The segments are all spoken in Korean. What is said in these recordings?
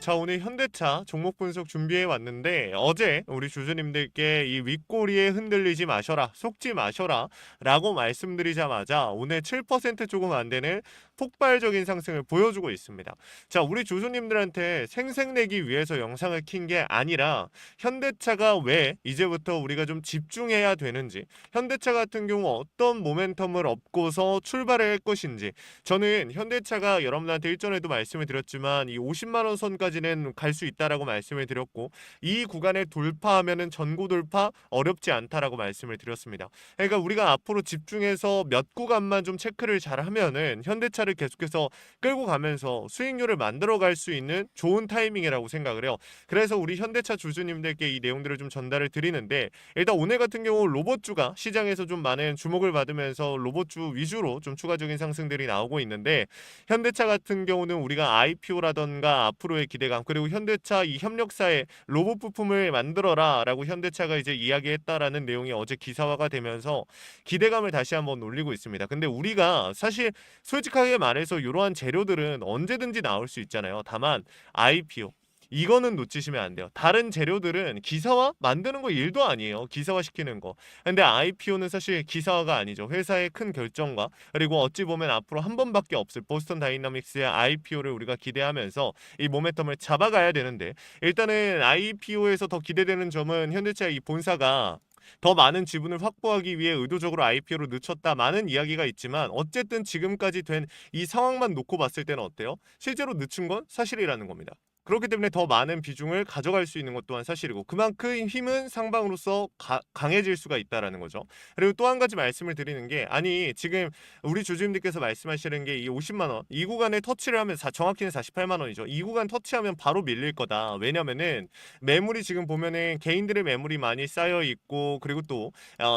자, 오늘 현대차 종목 분석 준비해 왔는데 어제 우리 주주님들께 이 윗꼬리에 흔들리지 마셔라, 속지 마셔라 라고 말씀드리자마자 오늘 7% 조금 안 되는 폭발적인 상승을 보여주고 있습니다. 자, 우리 주주님들한테 생색내기 위해서 영상을 킨 게 아니라 현대차가 왜 이제부터 우리가 좀 집중해야 되는지, 현대차 같은 경우 어떤 모멘텀을 얻고서 출발을 할 것인지, 저는 현대차가 여러분들한테 일전에도 말씀을 드렸지만 이 50만 원 선까지는 갈 수 있다라고 말씀을 드렸고, 이 구간을 돌파하면은 전고 돌파 어렵지 않다라고 말씀을 드렸습니다. 그러니까 우리가 앞으로 집중해서 몇 구간만 좀 체크를 잘 하면은 현대차를 계속해서 끌고 가면서 수익률을 만들어 갈 수 있는 좋은 타이밍이라고 생각을 해요. 그래서 우리 현대차 주주님들께 이 내용들을 좀 전달을 드리는데, 일단 오늘 같은 경우 로봇주가 시장에서 좀 많은 주목을 받으면서 로봇주 위주로 좀 추가적인 상승들이 나오고 있는데, 현대차 같은 경우는 우리가 IPO라던가 앞으로의 기대감, 그리고 현대차 이 협력사에 로봇 부품을 만들어라 라고 현대차가 이제 이야기했다라는 내용이 어제 기사화가 되면서 기대감을 다시 한번 올리고 있습니다. 근데 우리가 사실 솔직하게 말해서 이러한 재료들은 언제든지 나올 수 있잖아요. 다만 IPO 이거는 놓치시면 안 돼요. 다른 재료들은 기사화 만드는 거 일도 아니에요. 기사화 시키는 거. 근데 IPO는 사실 기사화가 아니죠. 회사의 큰 결정과, 그리고 어찌 보면 앞으로 한 번밖에 없을 보스턴 다이나믹스의 IPO를 우리가 기대하면서 이 모멘텀을 잡아가야 되는데, 일단은 IPO에서 더 기대되는 점은 현대차 이 본사가 더 많은 지분을 확보하기 위해 의도적으로 IPO를 늦췄다, 많은 이야기가 있지만 어쨌든 지금까지 된 이 상황만 놓고 봤을 때는 어때요? 실제로 늦춘 건 사실이라는 겁니다. 그렇기 때문에 더 많은 비중을 가져갈 수 있는 것 또한 사실이고, 그만큼 힘은 상방으로서 강해질 수가 있다라는 거죠. 그리고 또 한 가지 말씀을 드리는 게, 아니 지금 우리 주주님들께서 말씀하시는 게 이 50만 원 이 구간에 터치를 하면 정확히는 48만 원이죠. 이 구간 터치하면 바로 밀릴 거다. 왜냐면은 매물이 지금 보면은 개인들의 매물이 많이 쌓여 있고, 그리고 또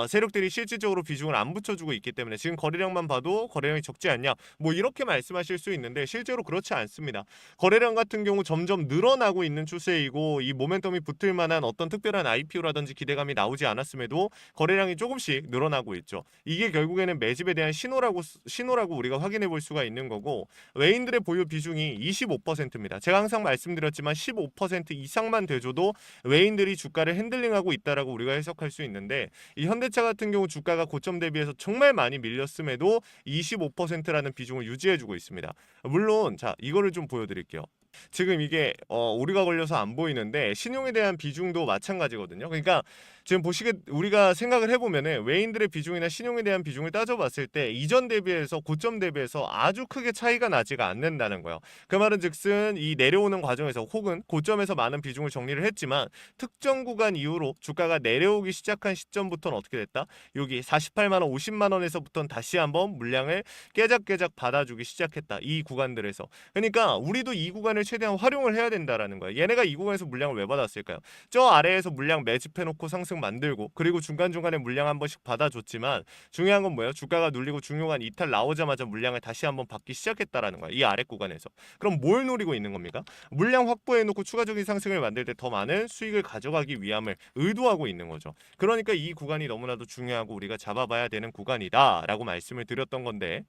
세력들이 실질적으로 비중을 안 붙여주고 있기 때문에 지금 거래량만 봐도 거래량이 적지 않냐, 뭐 이렇게 말씀하실 수 있는데 실제로 그렇지 않습니다. 거래량 같은 경우 점점 늘어나고 있는 추세이고, 이 모멘텀이 붙을 만한 어떤 특별한 IPO라든지 기대감이 나오지 않았음에도 거래량이 조금씩 늘어나고 있죠. 이게 결국에는 매집에 대한 신호라고 우리가 확인해 볼 수가 있는 거고, 외인들의 보유 비중이 25%입니다. 제가 항상 말씀드렸지만 15% 이상만 돼줘도 외인들이 주가를 핸들링하고 있다라고 우리가 해석할 수 있는데, 이 현대차 같은 경우 주가가 고점 대비해서 정말 많이 밀렸음에도 25%라는 비중을 유지해주고 있습니다. 물론 자, 이거를 좀 보여드릴게요. 지금 이게 오류가 걸려서 안 보이는데 신용에 대한 비중도 마찬가지거든요. 그러니까 지금 보시게 우리가 생각을 해보면은 외인들의 비중이나 신용에 대한 비중을 따져봤을 때 이전 대비해서 고점 대비해서 아주 크게 차이가 나지가 않는다는 거예요. 그 말은즉슨 이 내려오는 과정에서 혹은 고점에서 많은 비중을 정리를 했지만 특정 구간 이후로 주가가 내려오기 시작한 시점부터는 어떻게 됐다? 여기 48만 원, 50만 원에서부터는 다시 한번 물량을 깨작깨작 받아주기 시작했다. 이 구간들에서. 그러니까 우리도 이 구간을 최대한 활용을 해야 된다라는 거예요. 얘네가 이 구간에서 물량을 왜 받았을까요? 저 아래에서 물량 매집해놓고 상승 만들고, 그리고 중간중간에 물량 한 번씩 받아줬지만 중요한 건 뭐예요? 주가가 눌리고 중요한 이탈 나오자마자 물량을 다시 한번 받기 시작했다라는 거예요. 이 아래 구간에서. 그럼 뭘 노리고 있는 겁니까? 물량 확보해놓고 추가적인 상승을 만들 때 더 많은 수익을 가져가기 위함을 의도하고 있는 거죠. 그러니까 이 구간이 너무나도 중요하고 우리가 잡아봐야 되는 구간이다라고 말씀을 드렸던 건데,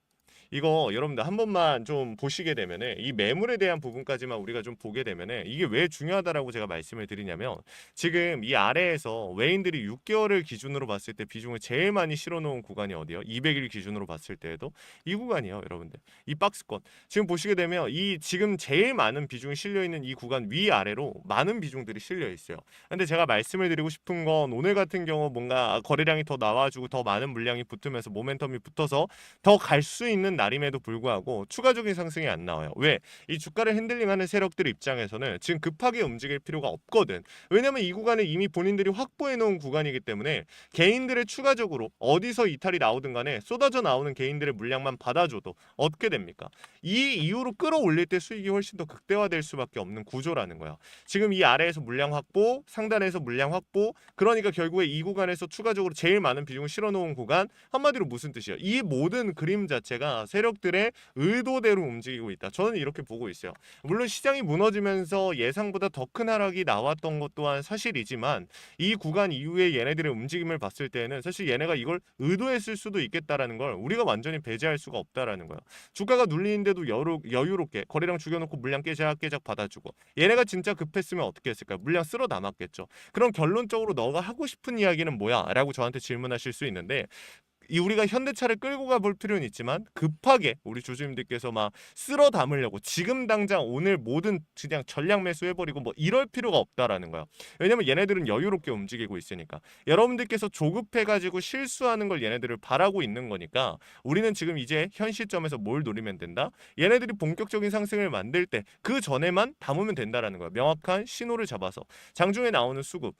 이거 여러분들 한 번만 좀 보시게 되면은 이 매물에 대한 부분까지만 우리가 좀 보게 되면은 이게 왜 중요하다라고 제가 말씀을 드리냐면, 지금 이 아래에서 외인들이 6개월을 기준으로 봤을 때 비중을 제일 많이 실어놓은 구간이 어디요? 200일 기준으로 봤을 때에도 이 구간이에요, 여러분들. 이 박스권 지금 보시게 되면 이 지금 제일 많은 비중이 실려 있는 이 구간 위아래로 많은 비중들이 실려 있어요. 근데 제가 말씀을 드리고 싶은 건, 오늘 같은 경우 뭔가 거래량이 더 나와주고 더 많은 물량이 붙으면서 모멘텀이 붙어서 더 갈 수 있는 날임에도 불구하고 추가적인 상승이 안 나와요. 왜? 이 주가를 핸들링하는 세력들 입장에서는 지금 급하게 움직일 필요가 없거든. 왜냐면 이 구간은 이미 본인들이 확보해 놓은 구간이기 때문에 개인들의 추가적으로 어디서 이탈이 나오든 간에 쏟아져 나오는 개인들의 물량만 받아줘도 어떻게 됩니까? 이 이후로 끌어올릴 때 수익이 훨씬 더 극대화될 수밖에 없는 구조라는 거야. 지금 이 아래에서 물량 확보, 상단에서 물량 확보, 그러니까 결국에 이 구간에서 추가적으로 제일 많은 비중을 실어놓은 구간, 한마디로 무슨 뜻이야? 이 모든 그림 자체가 세력들의 의도대로 움직이고 있다. 저는 이렇게 보고 있어요. 물론 시장이 무너지면서 예상보다 더 큰 하락이 나왔던 것 또한 사실이지만 이 구간 이후에 얘네들의 움직임을 봤을 때는 사실 얘네가 이걸 의도했을 수도 있겠다라는 걸 우리가 완전히 배제할 수가 없다라는 거예요. 주가가 눌리는데도 여유롭게 거래량 죽여놓고 물량 깨작깨작 받아주고 얘네가 진짜 급했으면 어떻게 했을까요? 물량 쓸어 남았겠죠. 그럼 결론적으로 너가 하고 싶은 이야기는 뭐야? 라고 저한테 질문하실 수 있는데 우리가 현대차를 끌고 가볼 필요는 있지만 급하게 우리 주주님들께서 막 쓸어 담으려고 지금 당장 오늘 모든 그냥 전량 매수해버리고 뭐 이럴 필요가 없다라는 거야. 왜냐면 얘네들은 여유롭게 움직이고 있으니까. 여러분들께서 조급해가지고 실수하는 걸 얘네들을 바라고 있는 거니까 우리는 지금 이제 현 시점에서 뭘 노리면 된다? 얘네들이 본격적인 상승을 만들 때 그 전에만 담으면 된다라는 거야. 명확한 신호를 잡아서 장중에 나오는 수급,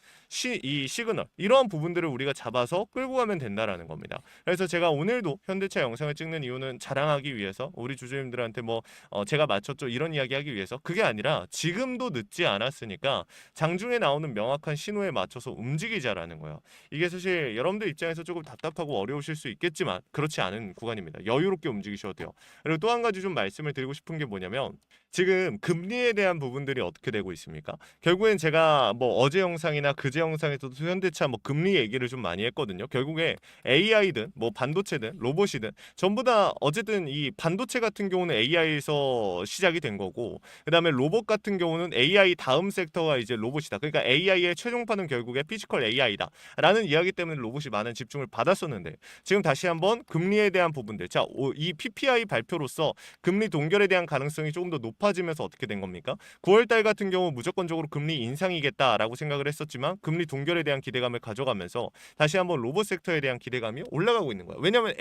이 시그널 이러한 부분들을 우리가 잡아서 끌고 가면 된다라는 겁니다. 그래서 제가 오늘도 현대차 영상을 찍는 이유는 자랑하기 위해서 우리 주주님들한테 뭐 제가 맞췄죠 이런 이야기 하기 위해서 그게 아니라 지금도 늦지 않았으니까 장중에 나오는 명확한 신호에 맞춰서 움직이자라는 거예요. 이게 사실 여러분들 입장에서 조금 답답하고 어려우실 수 있겠지만 그렇지 않은 구간입니다. 여유롭게 움직이셔도 돼요. 그리고 또 한 가지 좀 말씀을 드리고 싶은 게 뭐냐면 지금 금리에 대한 부분들이 어떻게 되고 있습니까? 결국엔 제가 뭐 어제 영상이나 그제 영상에서도 현대차 뭐 금리 얘기를 좀 많이 했거든요. 결국에 AI든 뭐 반도체든 로봇이든 전부 다 어쨌든 이 반도체 같은 경우는 AI에서 시작이 된 거고 그다음에 로봇 같은 경우는 AI 다음 섹터가 이제 로봇이다. 그러니까 AI의 최종판은 결국에 피지컬 AI다. 라는 이야기 때문에 로봇이 많은 집중을 받았었는데 지금 다시 한번 금리에 대한 부분들 자, 이 PPI 발표로서 금리 동결에 대한 가능성이 조금 더 높아지면서 어떻게 된 겁니까? 9월달 같은 경우 무조건적으로 금리 인상이겠다라고 생각을 했었지만 금리 동결에 대한 기대감을 가져가면서 다시 한번 로봇 섹터에 대한 기대감이 올라가고 있는 거야. 왜냐하면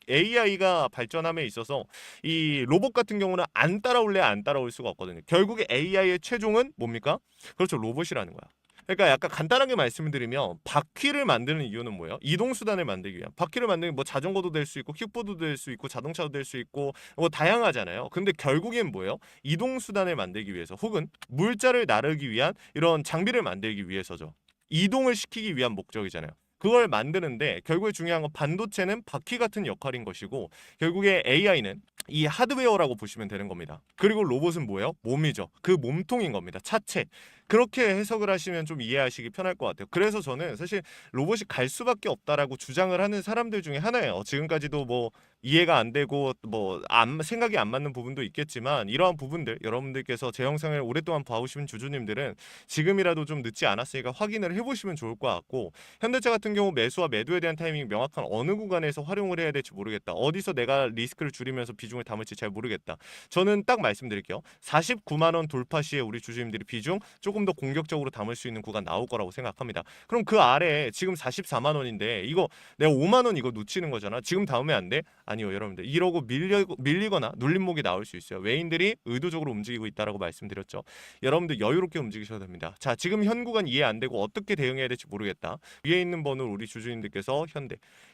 AI가 발전함에 있어서 이 로봇 같은 경우는 안 따라올래 안 따라올 수가 없거든요. 결국에 AI의 최종은 뭡니까? 그렇죠. 로봇이라는 거야. 그러니까 약간 간단하게 말씀을 드리면 바퀴를 만드는 이유는 뭐예요? 이동 수단을 만들기 위한. 바퀴를 만드는 뭐 자전거도 될 수 있고 킥보드도 될 수 있고 자동차도 될 수 있고 뭐 다양하잖아요. 근데 결국엔 뭐예요? 이동 수단을 만들기 위해서 혹은 물자를 나르기 위한 이런 장비를 만들기 위해서죠. 이동을 시키기 위한 목적이잖아요. 그걸 만드는데 결국에 중요한 건 반도체는 바퀴 같은 역할인 것이고 결국에 AI는 이 하드웨어라고 보시면 되는 겁니다. 그리고 로봇은 뭐예요? 몸이죠. 그 몸통인 겁니다. 차체. 그렇게 해석을 하시면 좀 이해하시기 편할 것 같아요. 그래서 저는 사실 로봇이 갈 수밖에 없다라고 주장을 하는 사람들 중에 하나예요. 지금까지도 뭐 이해가 안 되고 뭐 생각이 안 맞는 부분도 있겠지만 이러한 부분들 여러분들께서 제 영상을 오랫동안 봐오신 주주님들은 지금이라도 좀 늦지 않았으니까 확인을 해보시면 좋을 것 같고 현대차 같은 경우 매수와 매도에 대한 타이밍 명확한 어느 구간에서 활용을 해야 될지 모르겠다. 어디서 내가 리스크를 줄이면서 비중을 담을지 잘 모르겠다. 저는 딱 말씀드릴게요. 49만 원 돌파 시에 우리 주주님들이 비중 조금 더 공격적으로 담을 수 있는 구간 나올 거라고 생각합니다. 그럼 그 아래 지금 44만 원인데 이거 내가 5만 원 이거 놓치는 거잖아. 지금 담으면 안 돼? 아니요, 여러분들. 이러고 밀리거나 눌림목이 나올 수 있어요. 외인들이 의도적으로 움직이고 있다라고 말씀드렸죠. 여러분들 여유롭게 움직이셔도 됩니다. 자, 지금 현 구간 이해 안 되고 어떻게 대응해야 될지 모르겠다. 위에 있는 번호 우리 주주님들께서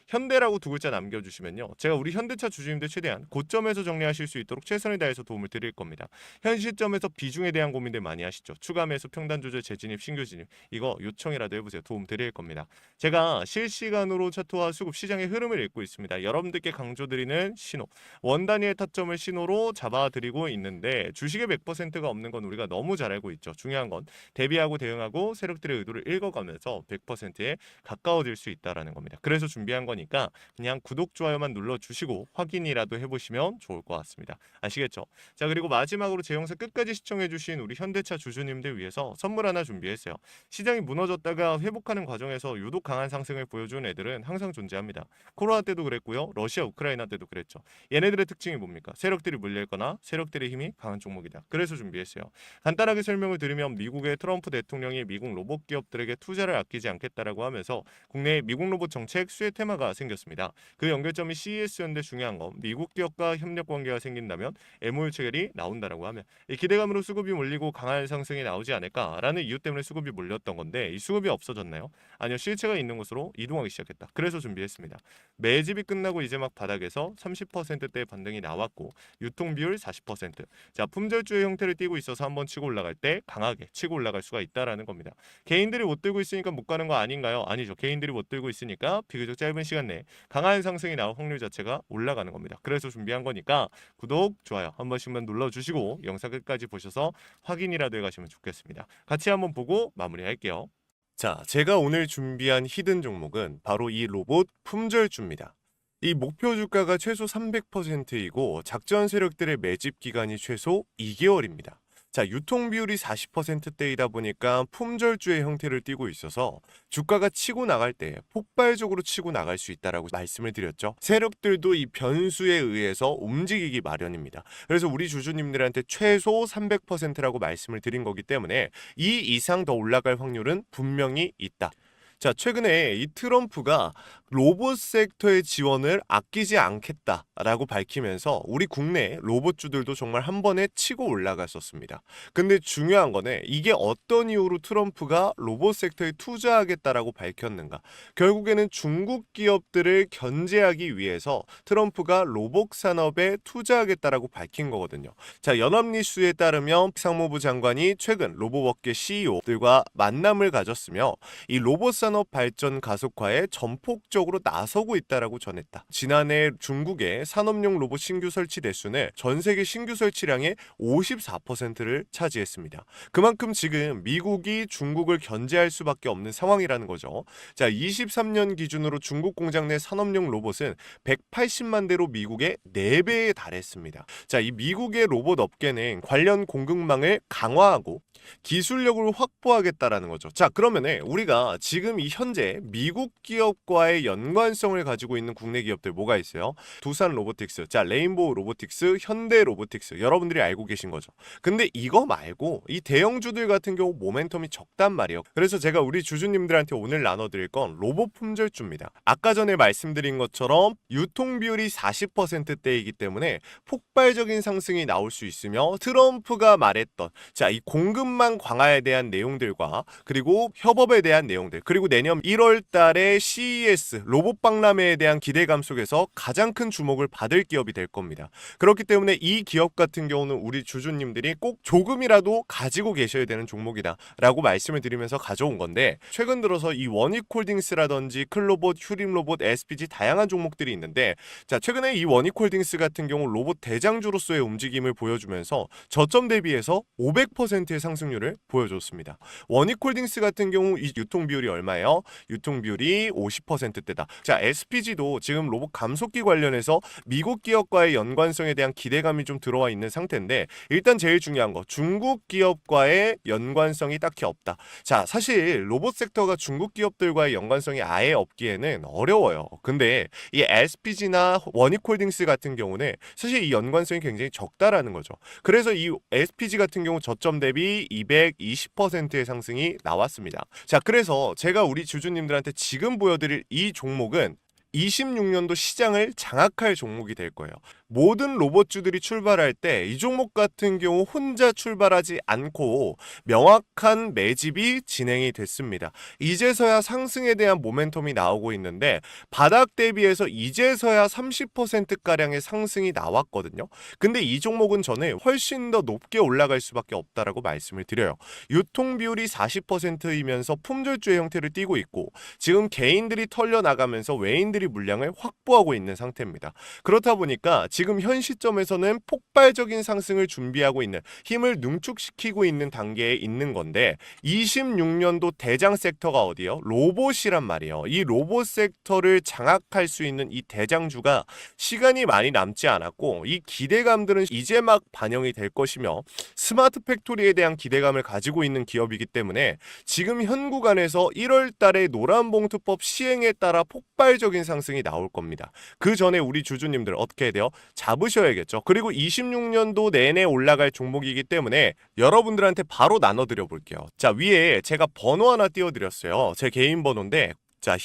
현대라고 두 글자 남겨주시면요. 제가 우리 현대차 주주님들 최대한 고점에서 정리하실 수 있도록 최선을 다해서 도움을 드릴 겁니다. 현 시점에서 비중에 대한 고민들 많이 하시죠. 추가 매수, 평단 조절, 재진입, 신규 진입 이거 요청이라도 해보세요. 도움 드릴 겁니다. 제가 실시간으로 차트와 수급 시장의 흐름을 읽고 있습니다. 여러분들께 강조드리는 신호, 원 단위의 타점을 신호로 잡아드리고 있는데 주식의 100%가 없는 건 우리가 너무 잘 알고 있죠. 중요한 건 대비하고 대응하고 세력들의 의도를 읽어가면서 100%에 가까워질 수 있다는 겁니다. 그래서 준비한 거니까 그냥 구독, 좋아요만 눌러주시고 확인이라도 해보시면 좋을 것 같습니다. 아시겠죠? 자, 그리고 마지막으로 제 영상 끝까지 시청해주신 우리 현대차 주주님들 위해서 선물 하나 준비했어요. 시장이 무너졌다가 회복하는 과정에서 유독 강한 상승을 보여준 애들은 항상 존재합니다. 코로나 때도 그랬고요. 러시아, 우크라이나 때도 그랬죠. 얘네들의 특징이 뭡니까? 세력들이 물려있거나 세력들의 힘이 강한 종목이다. 그래서 준비했어요. 간단하게 설명을 드리면 미국의 트럼프 대통령이 미국 로봇 기업들에게 투자를 아끼지 않겠다라고 하면서 국내 미국 로봇 정책 수혜 테마가 생겼습니다. 그 연결점이 CES였는데 중요한 건 미국 기업과 협력 관계가 생긴다면 MOU 체결이 나온다라고 하면 이 기대감으로 수급이 몰리고 강한 상승이 나오지 않을까라는 이유 때문에 수급이 몰렸던 건데 이 수급이 없어졌나요? 아니요, 실체가 있는 곳으로 이동하기 시작했다. 그래서 준비했습니다. 매집이 끝나고 이제 막 바닥에서 30%대의 반등이 나왔고 유통 비율 40%. 자, 품절주의 형태를 띠고 있어서 한번 치고 올라갈 때 강하게 치고 올라갈 수가 있다라는 겁니다. 개인들이 못 들고 있으니까 못 가는 거 아닌가요? 아니죠. 개인들이 못 들고 있으니까 비교적 짧은 시간 시간 내에 강한 상승이 나올 확률 자체가 올라가는 겁니다. 그래서 준비한 거니까 구독, 좋아요 한 번씩만 눌러주시고 영상 끝까지 보셔서 확인이라도 해가시면 좋겠습니다. 같이 한번 보고 마무리할게요. 자, 제가 오늘 준비한 히든 종목은 바로 이 로봇 품절주입니다. 이 목표 주가가 최소 300%이고 작전 세력들의 매집 기간이 최소 2개월입니다. 자, 유통 비율이 40%대이다 보니까 품절주의 형태를 띠고 있어서 주가가 치고 나갈 때 폭발적으로 치고 나갈 수 있다라고 말씀을 드렸죠. 세력들도 이 변수에 의해서 움직이기 마련입니다. 그래서 우리 주주님들한테 최소 300%라고 말씀을 드린 거기 때문에 이 이상 더 올라갈 확률은 분명히 있다. 자, 최근에 이 트럼프가 로봇 섹터의 지원을 아끼지 않겠다라고 밝히면서 우리 국내 로봇주들도 정말 한 번에 치고 올라갔었습니다. 근데 중요한 거는 이게 어떤 이유로 트럼프가 로봇 섹터에 투자하겠다라고 밝혔는가? 결국에는 중국 기업들을 견제하기 위해서 트럼프가 로봇 산업에 투자하겠다라고 밝힌 거거든요. 자, 연합뉴스에 따르면 상무부 장관이 최근 로봇업계 CEO들과 만남을 가졌으며 이 로봇 산업 발전 가속화에 전폭적으로 나서고 있다라고 전했다. 지난해 중국의 산업용 로봇 신규 설치 대수는 전 세계 신규 설치량의 54%를 차지했습니다. 그만큼 지금 미국이 중국을 견제할 수밖에 없는 상황이라는 거죠. 자, 23년 기준으로 중국 공장 내 산업용 로봇은 180만 대로 미국의 4배에 달했습니다. 자, 이 미국의 로봇 업계는 관련 공급망을 강화하고 기술력을 확보하겠다라는 거죠. 자, 그러면은 우리가 지금 이 현재 미국 기업과의 연관성을 가지고 있는 국내 기업들 뭐가 있어요? 두산 로보틱스, 자, 레인보우 로보틱스, 현대 로보틱스, 여러분들이 알고 계신 거죠. 근데 이거 말고 이 대형주들 같은 경우 모멘텀이 적단 말이에요. 그래서 제가 우리 주주님들한테 오늘 나눠드릴 건 로봇 품절주입니다. 아까 전에 말씀드린 것처럼 유통 비율이 40%대이기 때문에 폭발적인 상승이 나올 수 있으며 트럼프가 말했던 자, 이 공급망 강화에 대한 내용들과 그리고 협업에 대한 내용들, 그리고 내년 1월 달에 CES 로봇 박람회에 대한 기대감 속에서 가장 큰 주목을 받을 기업이 될 겁니다. 그렇기 때문에 이 기업 같은 경우는 우리 주주님들이 꼭 조금이라도 가지고 계셔야 되는 종목이다 라고 말씀을 드리면서 가져온 건데, 최근 들어서 이 원익홀딩스라든지 클로봇, 휴림로봇, SPG 다양한 종목들이 있는데, 자, 최근에 이 원익홀딩스 같은 경우 로봇 대장주로서의 움직임을 보여주면서 저점 대비해서 500%의 상승률을 보여줬습니다. 원익홀딩스 같은 경우 이 유통 비율이 얼마예요? 유통 비율이 50%대다. 자, SPG도 지금 로봇 감속기 관련해서 미국 기업과의 연관성에 대한 기대감이 좀 들어와 있는 상태인데, 일단 제일 중요한 거 중국 기업과의 연관성이 딱히 없다. 자, 사실 로봇 섹터가 중국 기업들과의 연관성이 아예 없기에는 어려워요. 근데 이 SPG나 원익홀딩스 같은 경우는 사실 이 연관성이 굉장히 적다라는 거죠. 그래서 이 SPG 같은 경우 저점 대비 220%의 상승이 나왔습니다. 자, 그래서 제가 우리 주주님들한테 지금 보여드릴 이 종목은 26년도 시장을 장악할 종목이 될 거예요. 모든 로봇주들이 출발할 때 이 종목 같은 경우 혼자 출발하지 않고 명확한 매집이 진행이 됐습니다. 이제서야 상승에 대한 모멘텀이 나오고 있는데 바닥 대비해서 이제서야 30%가량의 상승이 나왔거든요. 근데 이 종목은 저는 훨씬 더 높게 올라갈 수밖에 없다라고 말씀을 드려요. 유통 비율이 40%이면서 품절주의 형태를 띠고 있고 지금 개인들이 털려나가면서 외인들이 물량을 확보하고 있는 상태입니다. 그렇다 보니까 지금 현 시점에서는 폭발적인 상승을 준비하고 있는, 힘을 능축시키고 있는 단계에 있는 건데 26년도 대장 섹터가 어디예요? 로봇이란 말이에요. 이 로봇 섹터를 장악할 수 있는 이 대장주가 시간이 많이 남지 않았고 이 기대감들은 이제 막 반영이 될 것이며 스마트 팩토리에 대한 기대감을 가지고 있는 기업이기 때문에 지금 현 구간에서 1월 달에 노란봉투법 시행에 따라 폭발적인 상승이 나올 겁니다. 그 전에 우리 주주님들 어떻게 해야 돼요? 잡으셔야겠죠. 그리고 26년도 내내 올라갈 종목이기 때문에 여러분들한테 바로 나눠드려 볼게요. 자, 위에 제가 번호 하나 띄워드렸어요. 제 개인 번호인데, 자,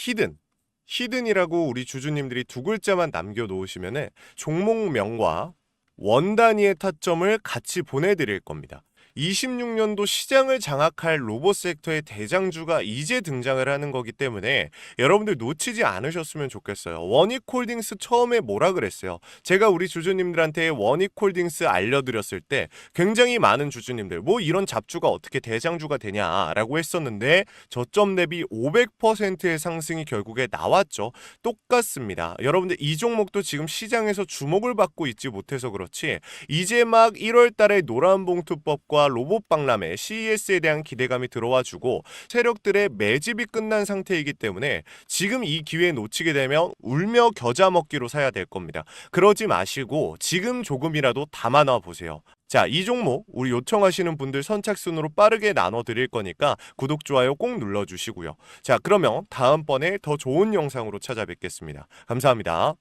히든이라고 우리 주주님들이 두 글자만 남겨놓으시면은 종목명과 원 단위의 타점을 같이 보내드릴 겁니다. 26년도 시장을 장악할 로봇 섹터의 대장주가 이제 등장을 하는 거기 때문에 여러분들 놓치지 않으셨으면 좋겠어요. 원익홀딩스 처음에 뭐라 그랬어요? 제가 우리 주주님들한테 원익홀딩스 알려드렸을 때 굉장히 많은 주주님들 뭐 이런 잡주가 어떻게 대장주가 되냐라고 했었는데 저점 대비 500%의 상승이 결국에 나왔죠. 똑같습니다. 여러분들 이 종목도 지금 시장에서 주목을 받고 있지 못해서 그렇지 이제 막 1월 달에 노란봉투법과 로봇 박람회 CES에 대한 기대감이 들어와주고 세력들의 매집이 끝난 상태이기 때문에 지금 이 기회 놓치게 되면 울며 겨자 먹기로 사야 될 겁니다. 그러지 마시고 지금 조금이라도 담아놔 보세요. 자, 이 종목 우리 요청하시는 분들 선착순으로 빠르게 나눠 드릴 거니까 구독, 좋아요 꼭 눌러주시고요. 자, 그러면 다음번에 더 좋은 영상으로 찾아뵙겠습니다. 감사합니다.